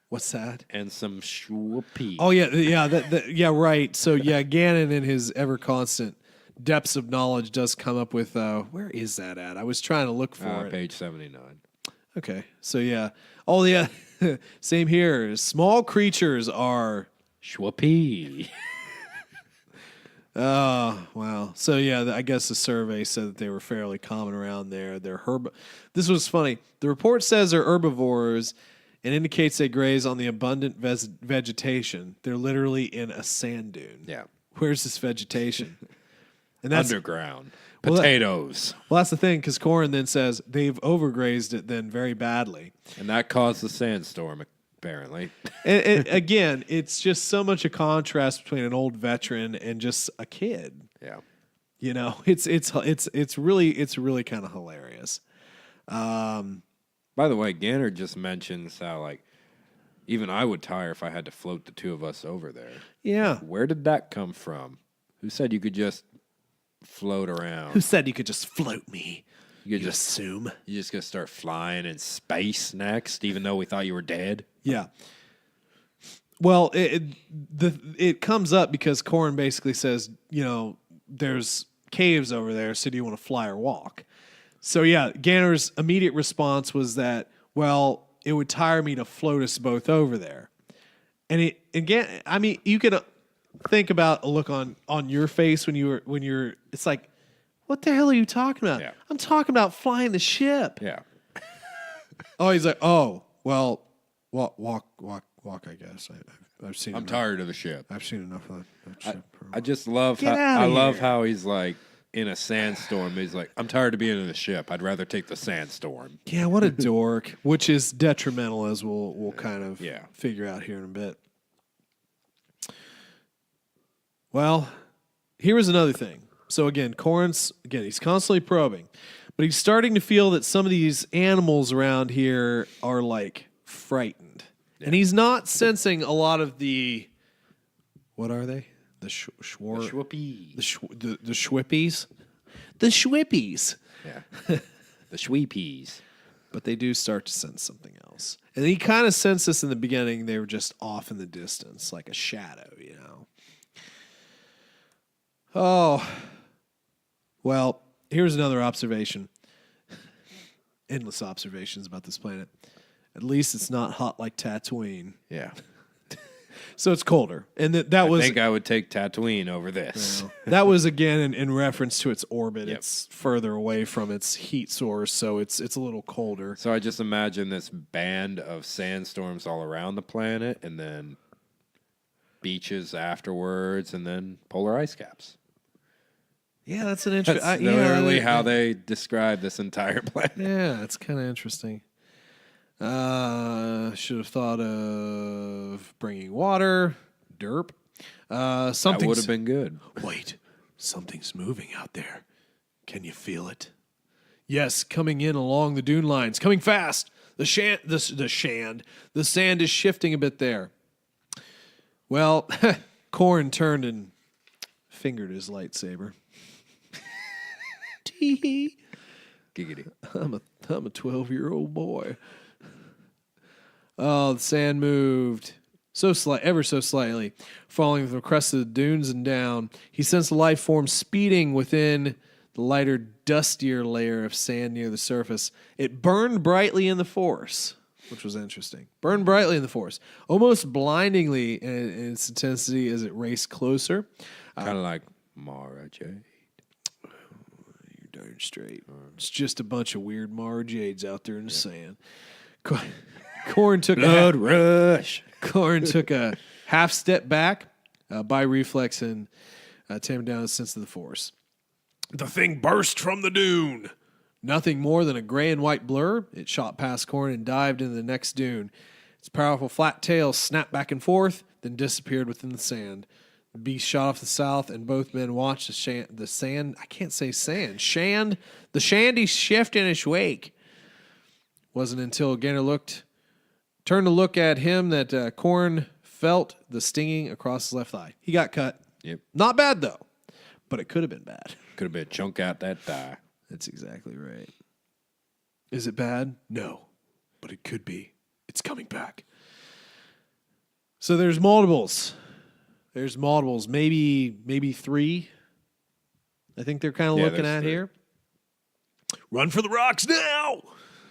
what's that? And some shwapee. Oh yeah, right. So Gannon in his ever constant depths of knowledge does come up with where is that at? I was trying to look for it. Page 79. Okay, so same here. Small creatures are shwapee. Oh, wow. So, I guess the survey said that they were fairly common around there. They're This was funny. The report says they're herbivores and indicates they graze on the abundant vegetation. They're literally in a sand dune. Yeah. Where's this vegetation? And that's underground. Potatoes. Well, that's the thing, because Corrin then says they've overgrazed it then very badly. And that caused the sandstorm, apparently. and again, it's just so much a contrast between an old veteran and just a kid. Yeah. It's really kind of hilarious. By the way, Ganner just mentions how even I would tire if I had to float the two of us over there. Yeah. Where did that come from? Who said you could just float around? Who said you could just float me? You just assume. You're just going to start flying in space next, even though we thought you were dead? Yeah. Well, it comes up because Corrin basically says, there's caves over there, so do you want to fly or walk? So, Ganner's immediate response was that, well, it would tire me to float us both over there. And you can think about a look on your face when you're, it's like, what the hell are you talking about? Yeah. I'm talking about flying the ship. Yeah. Oh, he's like, oh, well, walk, I guess. I've seen I'm enough. tired of the ship. I've seen enough of that ship. I just love how he's like in a sandstorm. He's like, I'm tired of being in the ship. I'd rather take the sandstorm. Yeah, what a dork, which is detrimental, as we'll kind of figure out here in a bit. Well, here was another thing. So again, he's constantly probing, but he's starting to feel that some of these animals around here are like frightened. Yeah. And he's not sensing a lot of the, what are they? The Shwippies. The Shwippies? The Shwippies. Yeah. The Shweepies. But they do start to sense something else. And he kind of sensed this in the beginning. They were just off in the distance, like a shadow, Oh, well, here's another observation. Endless observations about this planet. At least it's not hot like Tatooine. Yeah. So it's colder. And I think I would take Tatooine over this. That was, again, in reference to its orbit. Yep. It's further away from its heat source, so it's a little colder. So I just imagine this band of sandstorms all around the planet, and then beaches afterwards, and then polar ice caps. Yeah, that's an interesting. That's literally how they describe this entire planet. Yeah, it's kind of interesting. Should have thought of bringing water. Derp. Something that would have been good. Wait, something's moving out there. Can you feel it? Yes, coming in along the dune lines, coming fast. The sand is shifting a bit there. Well, Corrin turned and fingered his lightsaber. Tee. Giggity. I'm a 12-year-old boy. Oh, the sand moved ever so slightly, falling from the crest of the dunes and down. He sensed the life form speeding within the lighter, dustier layer of sand near the surface. It burned brightly in the Force, which was interesting. Burned brightly in the Force, almost blindingly in its intensity as it raced closer. Kind of like Mara Jade. You're darn straight. It's just a bunch of weird Mara Jades out there in the sand. Corn took Blood rush. Corn took a half step back by reflex and tamed down his sense of the force. The thing burst from the dune. Nothing more than a gray and white blur. It shot past Corn and dived into the next dune. Its powerful flat tail snapped back and forth, then disappeared within the sand. The beast shot off the south, and both men watched the sand. I can't say sand. The shandy shift in its wake. Wasn't until Ganner turned to look at him that Corn felt the stinging across his left thigh. He got cut. Yep. Not bad, though. But it could have been bad. Could have been a chunk out that thigh. That's exactly right. Is it bad? No. But it could be. It's coming back. So there's multiples. Maybe 3. I think they're kind of looking at 3. here. Run for the rocks now!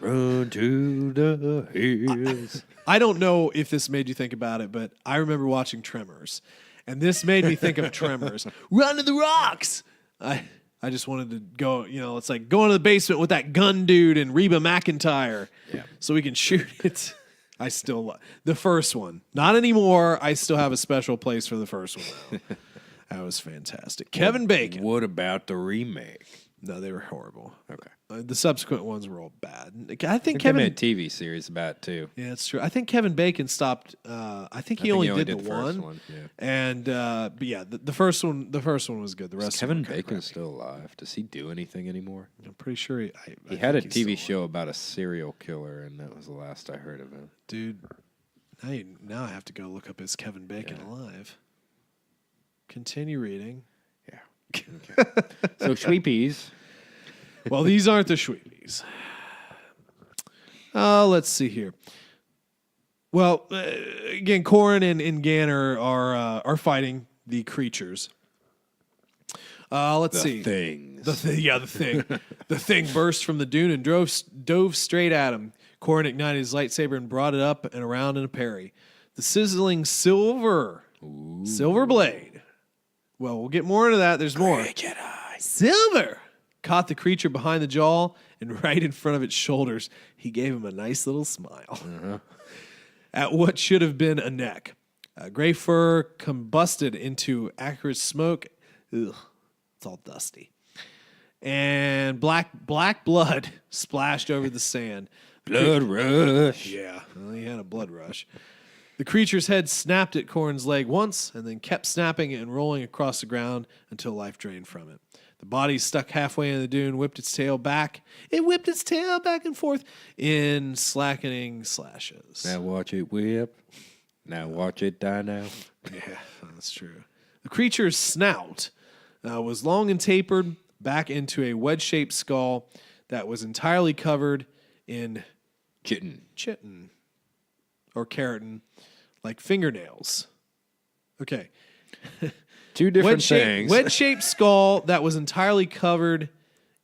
Run to the hills. I don't know if this made you think about it, but I remember watching Tremors. And this made me think of Tremors. Run to the rocks! I just wanted to go, it's like going to the basement with that gun dude and Reba McEntire. Yeah. So we can shoot it. I still love the first one. Not anymore. I still have a special place for the first one, though. That was fantastic. Kevin Bacon. What about the remake? No, they were horrible. Okay. The subsequent ones were all bad. I think They Kevin made a TV series about it, too. Yeah, that's true. I think Kevin Bacon stopped. I think he only did the first one. Yeah. And but yeah, the first one was good. The rest Is Kevin of them were kinda Bacon crappy. still alive? Does he do anything anymore? I'm pretty sure He I had a think he's TV still show about a serial killer, and that was the last I heard of him. alive. Dude. Now I have to go look up his Kevin Bacon alive. Continue reading. Yeah. Okay. So Sweepies. Well, these aren't the Schweepies. Let's see here. Well, again, Corrin and Ganner are fighting the creatures. Let's see. Things. The thing. The thing burst from the dune and dove straight at him. Corrin ignited his lightsaber and brought it up and around in a parry. The sizzling silver blade. Well, we'll get more into that. There's more. Jedi. Silver caught the creature behind the jaw and right in front of its shoulders. He gave him a nice little smile at what should have been a neck. Gray fur combusted into acrid smoke. Ugh, it's all dusty. And black blood splashed over the sand. Blood rush. Yeah, well, he had a blood rush. The creature's head snapped at Corrin's leg once and then kept snapping and rolling across the ground until life drained from it. The body stuck halfway in the dune, whipped its tail back. It whipped its tail back and forth in slackening slashes. Now watch it whip. Now watch it die now. Yeah, that's true. The creature's snout was long and tapered back into a wedge-shaped skull that was entirely covered in chitin or keratin, like fingernails. Okay. Two different things. Wedge-shaped skull that was entirely covered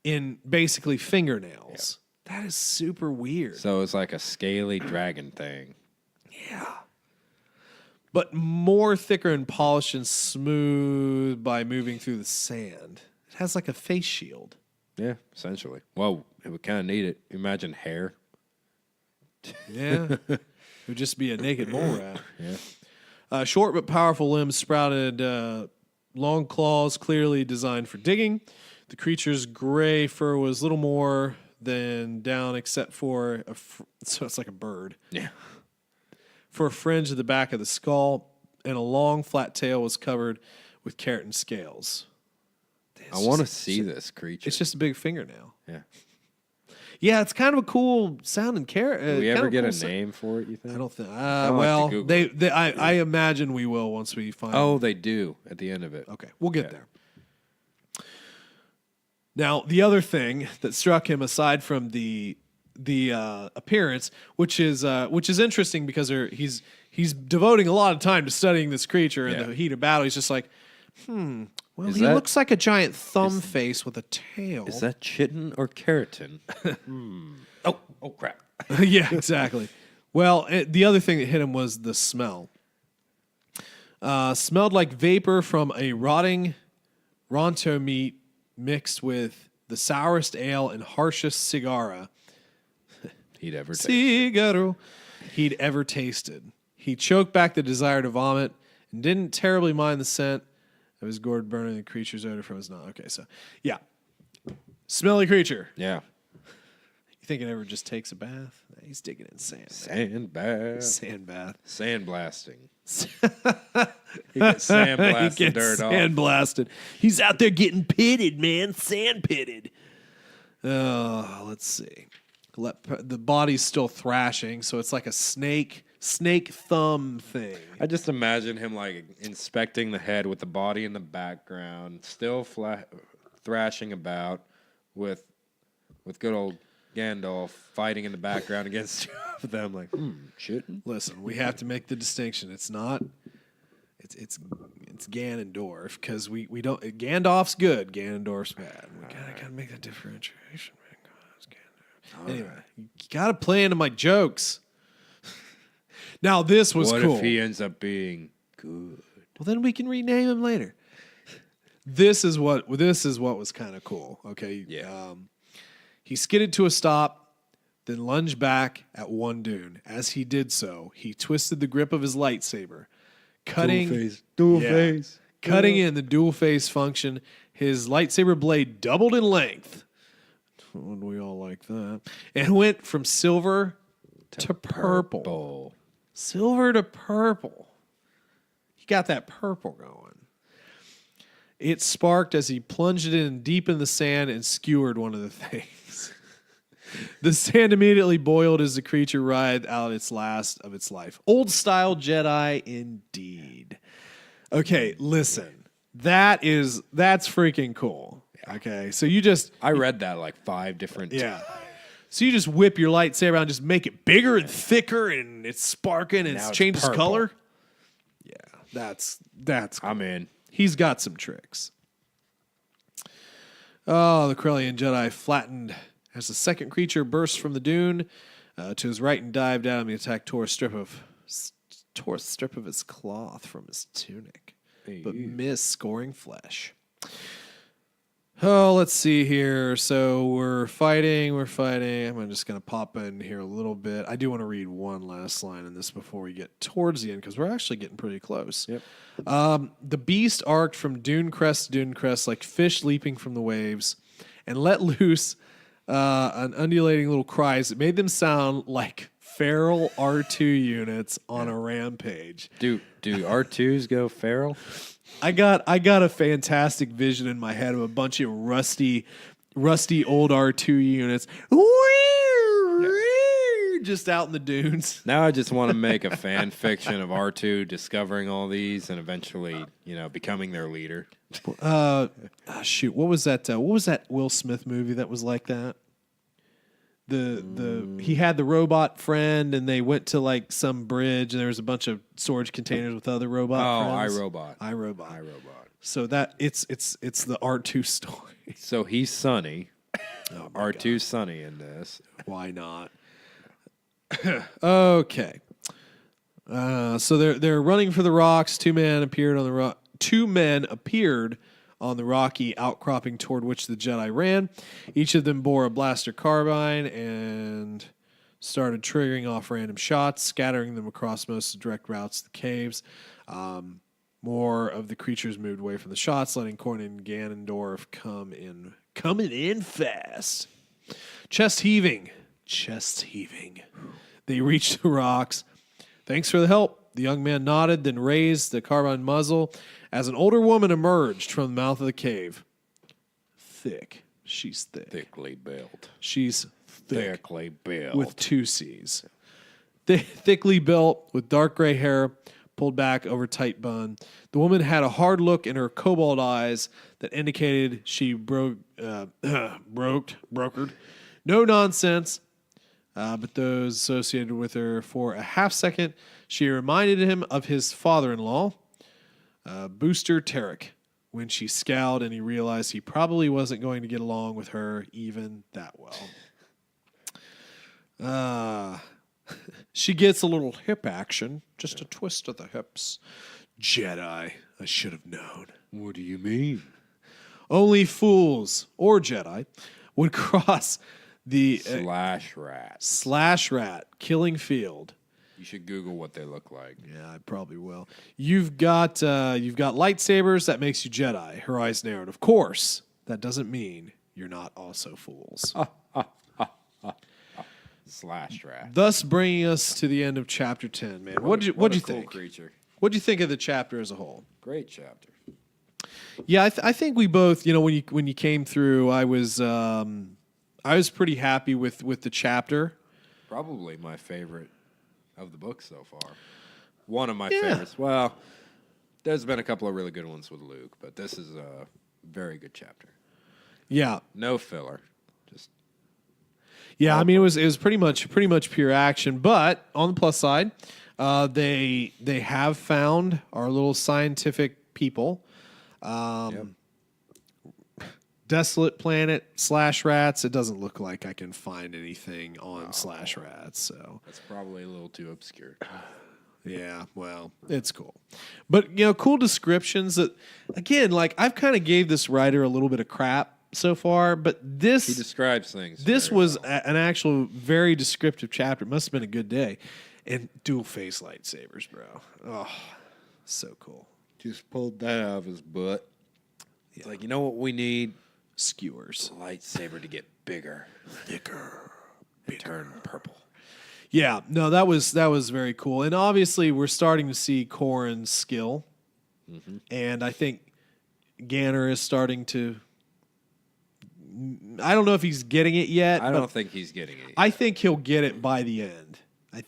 in basically fingernails. Yeah. That is super weird. So it's like a scaly dragon thing. Yeah. But more thicker and polished and smooth by moving through the sand. It has like a face shield. Yeah, essentially. Well, it would kind of need it. Imagine hair. Yeah. It would just be a naked mole rat. Yeah. Short but powerful limbs sprouted long claws clearly designed for digging. The creature's gray fur was little more than down except for, so it's like a bird. Yeah. For a fringe at the back of the skull, and a long flat tail was covered with keratin scales. I want to see this creature. It's just a big fingernail. Yeah. Yeah, it's kind of a cool sounding carrot. Do we ever get a name for it, you think? I don't think. like Well, to Google I imagine we will once we find. Oh, they do at the end of it. Okay, we'll get there. Now, the other thing that struck him, aside from the appearance, which is interesting because he's devoting a lot of time to studying this creature in the heat of battle. He's just like, well, he looks like a giant thumb face with a tail. Is that chitin or keratin? Oh, crap. Yeah, exactly. Well, the other thing that hit him was the smell. Smelled like vapor from a rotting Ronto meat mixed with the sourest ale and harshest cigara. he'd ever tasted. He choked back the desire to vomit and didn't terribly mind the scent of his gourd burning the creature's odor from his nose. Okay, so, yeah. Smelly creature. Yeah. You think it ever just takes a bath? He's digging in sand. Sand bath. Sand bath. Sand blasting. He gets sand blasted dirt off. Sand blasted. He's out there getting pitted, man. Sand pitted. Let's see. The body's still thrashing, so it's like a snake thumb thing. I just imagine him like inspecting the head with the body in the background, still thrashing about with good old Gandalf fighting in the background against two of them. Like, shit. Listen, we have to make the distinction. It's It's Ganondorf because we don't. Gandalf's good. Ganondorf's bad. We gotta make that differentiation, man. God, it's Ganondorf. Anyway, you gotta play into my jokes. Now this was cool. What if he ends up being good? Well, then we can rename him later. This is what was kind of cool. Okay. Yeah. He skidded to a stop, then lunged back at one dune. As he did so, he twisted the grip of his lightsaber, cutting dual phase, cutting in the dual phase function. His lightsaber blade doubled in length. Wouldn't we all like that? And went from silver to purple. Silver to purple. He got that purple going. It sparked as he plunged it in deep in the sand and skewered one of the things. The sand immediately boiled as the creature writhed out its last of its life. Old style Jedi indeed. Okay, listen. That's freaking cool. Okay, so I read that like 5 different times. So you just whip your lightsaber out and just make it bigger and thicker and it's sparking and it's changed its color. Yeah, that's cool. I'm in. He's got some tricks. Oh, the Corellian Jedi flattened as the second creature burst from the dune to his right and dived down. The attack tore a strip of his cloth from his tunic, but missed scoring flesh. Oh, let's see here. So we're fighting. I'm just going to pop in here a little bit. I do want to read one last line in this before we get towards the end because we're actually getting pretty close. Yep. The beast arced from dune crest to dune crest like fish leaping from the waves and let loose an undulating little cries that made them sound like feral R2 units on a rampage. Do R2s go feral? I got a fantastic vision in my head of a bunch of rusty old R2 units just out in the dunes. Now I just want to make a fan fiction of R2 discovering all these and eventually, becoming their leader. Shoot, what was that Will Smith movie that was like that? He had the robot friend and they went to like some bridge and there was a bunch of storage containers with other robot friends. iRobot. So that it's the R2 story. So he's Sonny. R2's Sonny in this. Why not? Okay. So they're running for the rocks. Two men appeared on the rocky outcropping toward which the Jedi ran. Each of them bore a blaster carbine and started triggering off random shots, scattering them across most of the direct routes to the caves. More of the creatures moved away from the shots, letting Corn and Ganondorf coming in fast. Chest heaving. They reached the rocks. Thanks for the help. The young man nodded, then raised the carbine muzzle as an older woman emerged from the mouth of the cave. Thick. She's thick. Thickly built. She's thick. Thickly built. With 2 C's. Thickly built, with dark gray hair pulled back over tight bun. The woman had a hard look in her cobalt eyes that indicated she brokered. No nonsense. But those associated with her for a half second, she reminded him of his father-in-law, Booster Tarek, when she scowled and he realized he probably wasn't going to get along with her even that well. She gets a little hip action, just a twist of the hips. Jedi, I should have known. What do you mean? Only fools or Jedi would cross The Slash rat. killing field. You should Google what they look like. Yeah, I probably will. You've got lightsabers. That makes you Jedi. Horizon Arrow. Of course, that doesn't mean you're not also fools. Slash rat. Thus bringing us to the end of chapter 10, man. What'd you cool think? Creature. What'd you think of the chapter as a whole? Great chapter. Yeah, I think we both. When you came through, I was pretty happy with the chapter. Probably my favorite of the book so far. One of my favorites. Well, there's been a couple of really good ones with Luke, but this is a very good chapter. Yeah. No filler. Just I mean it was pretty much pure action, but on the plus side, they have found our little scientific people. Desolate planet / rats. It doesn't look like I can find anything on / rats, so that's probably a little too obscure. Yeah, well, it's cool. But cool descriptions that again, like I've kind of gave this writer a little bit of crap so far, but he describes things. This was an actual very descriptive chapter. It must have been a good day. And dual face lightsabers, bro. Oh, so cool. Just pulled that out of his butt. It's like, you know what we need? Skewers. A lightsaber to get bigger. Bigger. Turn purple. Yeah, no, that was very cool. And obviously we're starting to see Corran's skill. Mm-hmm. And I think Ganner is starting to I don't know if he's getting it yet. I don't think he's getting it yet. I think he'll get it by the end.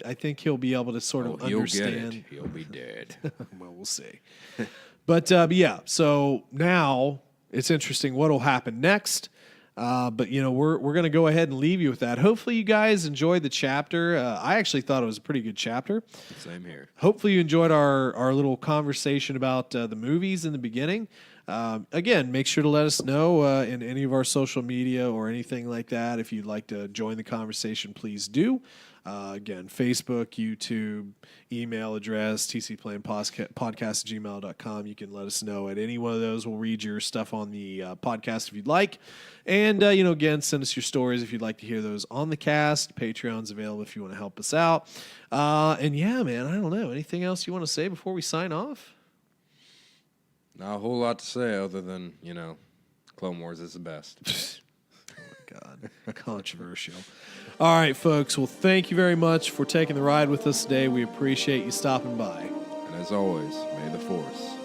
I think he'll be able to sort of understand. He'll get it. He'll be dead. Well, we'll see. But yeah, so now it's interesting what will happen next. But we're going to go ahead and leave you with that. Hopefully you guys enjoyed the chapter. I actually thought it was a pretty good chapter. Same here. Hopefully you enjoyed our little conversation about the movies in the beginning. Again, make sure to let us know in any of our social media or anything like that. If you'd like to join the conversation, please do. Again, Facebook, YouTube, email address, tcplanpodcast@gmail.com. You can let us know at any one of those. We'll read your stuff on the podcast if you'd like. And, again, send us your stories if you'd like to hear those on the cast. Patreon's available if you want to help us out. And, yeah, man, I don't know. Anything else you want to say before we sign off? Not a whole lot to say other than, Clone Wars is the best. God, controversial. All right, folks. Well, thank you very much for taking the ride with us today. We appreciate you stopping by. And as always, may the Force